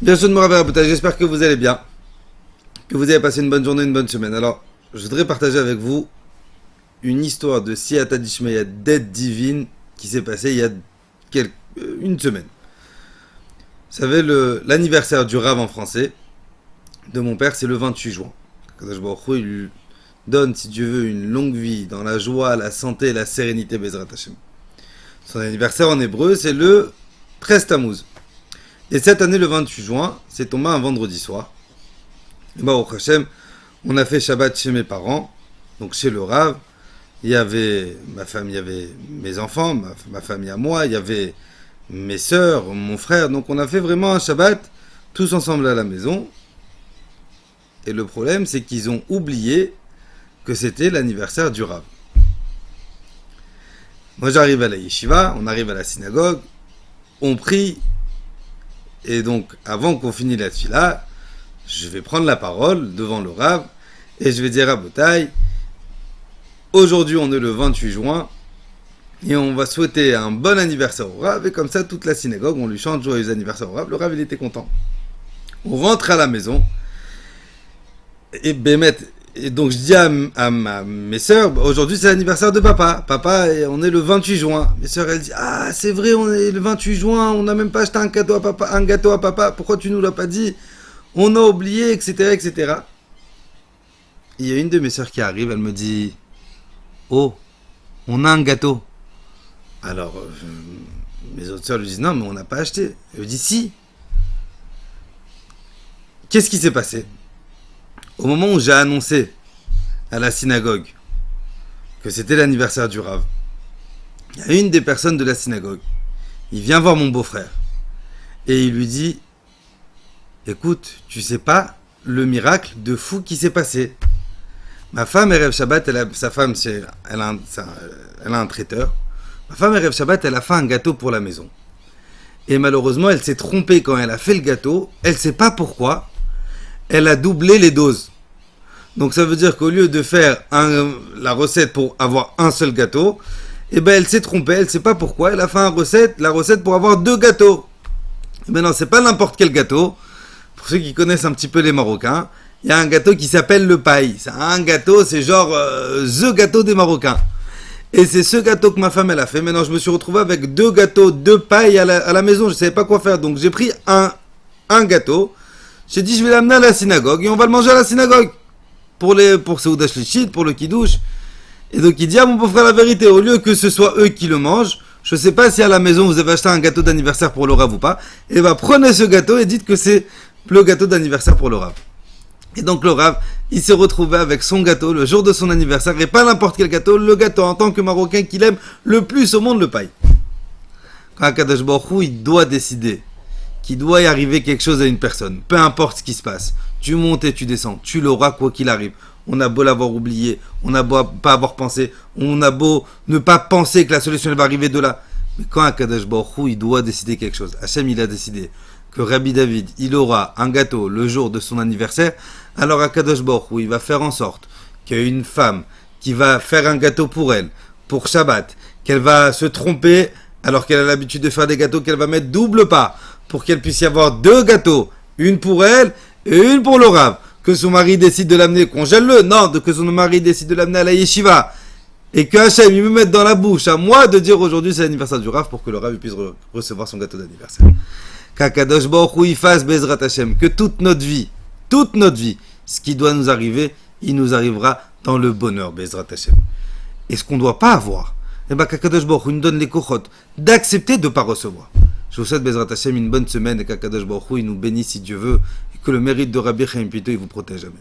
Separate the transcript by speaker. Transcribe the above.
Speaker 1: Bien sûr, de me j'espère que vous allez bien, que vous avez passé une bonne journée, une bonne semaine. Alors, je voudrais partager avec vous une histoire de Siyata Dishmeya, d'aide divine, qui s'est passée il y a une semaine. Vous savez, l'anniversaire du Rav en français, de mon père, c'est le 28 juin. Kadosh Baruch Hu, il lui donne, si Dieu veut, une longue vie dans la joie, la santé et la sérénité, Bezrat Hashem. Son anniversaire en hébreu, c'est le 13 Tammuz. Et cette année, le 28 juin, c'est tombé un vendredi soir. Et Baruch Hashem, on a fait Shabbat chez mes parents, donc chez le Rav. Il y avait ma femme, il y avait mes enfants, ma famille à moi, il y avait mes sœurs, mon frère. Donc on a fait vraiment un Shabbat tous ensemble à la maison. Et le problème, c'est qu'ils ont oublié que c'était l'anniversaire du Rav. Moi, j'arrive à la yeshiva, on arrive à la synagogue, on prie. Et donc, avant qu'on finisse la tfila, je vais prendre la parole devant le Rav et je vais dire à Botaï, aujourd'hui on est le 28 juin et on va souhaiter un bon anniversaire au Rav, et comme ça toute la synagogue, on lui chante joyeux anniversaire au Rav. Le Rav, il était content. On rentre à la maison et Bémet, et donc je dis à mes sœurs, aujourd'hui c'est l'anniversaire de papa. Papa, on est le 28 juin. Mes sœurs, elles disent, ah c'est vrai, on est le 28 juin, on n'a même pas acheté un gâteau à papa, pourquoi tu nous l'as pas dit? On a oublié, etc., etc. Il y a une de mes sœurs qui arrive, elle me dit, oh, on a un gâteau. Alors, mes autres sœurs lui disent, non, mais on n'a pas acheté. Elle me dit, si. Qu'est-ce qui s'est passé? Au moment où j'ai annoncé à la synagogue que c'était l'anniversaire du Rav, il y a une des personnes de la synagogue, il vient voir mon beau-frère et il lui dit, écoute, tu sais pas le miracle de fou qui s'est passé. Ma femme, Erev Shabbat, elle a un traiteur. Ma femme, Erev Shabbat, elle a fait un gâteau pour la maison. Et malheureusement, elle s'est trompée quand elle a fait le gâteau. Elle sait pas pourquoi. Elle a doublé les doses. Donc ça veut dire qu'au lieu de faire la recette pour avoir un seul gâteau, eh ben elle s'est trompée. Elle sait pas pourquoi. Elle a fait la recette pour avoir 2 gâteaux. Mais non, c'est pas n'importe quel gâteau. Pour ceux qui connaissent un petit peu les Marocains, il y a un gâteau qui s'appelle le paille. C'est un gâteau, c'est genre the gâteau des Marocains. Et c'est ce gâteau que ma femme, elle a fait. Maintenant, je me suis retrouvé avec 2 gâteaux, 2 pailles à la maison. Je savais pas quoi faire. Donc, j'ai pris un gâteau. J'ai dit, je vais l'amener à la synagogue et on va le manger à la synagogue. Pour Seudah Shlichit, pour le Kiddush. Et donc, il dit à mon beau-frère la vérité. Au lieu que ce soit eux qui le mangent, je sais pas si à la maison vous avez acheté un gâteau d'anniversaire pour le Rav ou pas. Et ben, prenez ce gâteau et dites que c'est le gâteau d'anniversaire pour le Rav. Et donc le Rav, il s'est retrouvé avec son gâteau le jour de son anniversaire, et pas n'importe quel gâteau, le gâteau en tant que Marocain qu'il aime le plus au monde, le paille. Quand Akadosh Baruch Hu, il doit décider qu'il doit y arriver quelque chose à une personne, peu importe ce qui se passe, tu montes et tu descends, tu l'auras quoi qu'il arrive. On a beau l'avoir oublié, on a beau pas avoir pensé, on a beau ne pas penser que la solution elle va arriver de là. Mais quand Akadosh Baruch Hu, il doit décider quelque chose, Hachem il a décidé que Rabbi David, il aura un gâteau le jour de son anniversaire, alors Akadosh Baruch Hu, il va faire en sorte qu'il y ait une femme qui va faire un gâteau pour elle, pour Shabbat, qu'elle va se tromper alors qu'elle a l'habitude de faire des gâteaux, qu'elle va mettre double pas, pour qu'elle puisse y avoir 2 gâteaux, une pour elle et une pour le Rav. Que son mari décide de l'amener, congèle-le, non, que son mari décide de l'amener à la yeshiva, et que Hachem, il me mette dans la bouche à moi de dire aujourd'hui c'est l'anniversaire du Rav pour que le Rav puisse recevoir son gâteau d'anniversaire. Qu'Akadosh Baruch Hu, il fasse Bezrat Hashem, que toute notre vie, ce qui doit nous arriver, il nous arrivera dans le bonheur, Bezrat Hashem. Et ce qu'on ne doit pas avoir, eh ben qu'Akadosh Baruch Hu nous donne les kochot d'accepter de ne pas recevoir. Je vous souhaite Bezrat Hashem une bonne semaine et qu'Akadosh Baruch Hu, il nous bénisse si Dieu veut, et que le mérite de Rabbi Chaim Pito, il vous protège. Amen.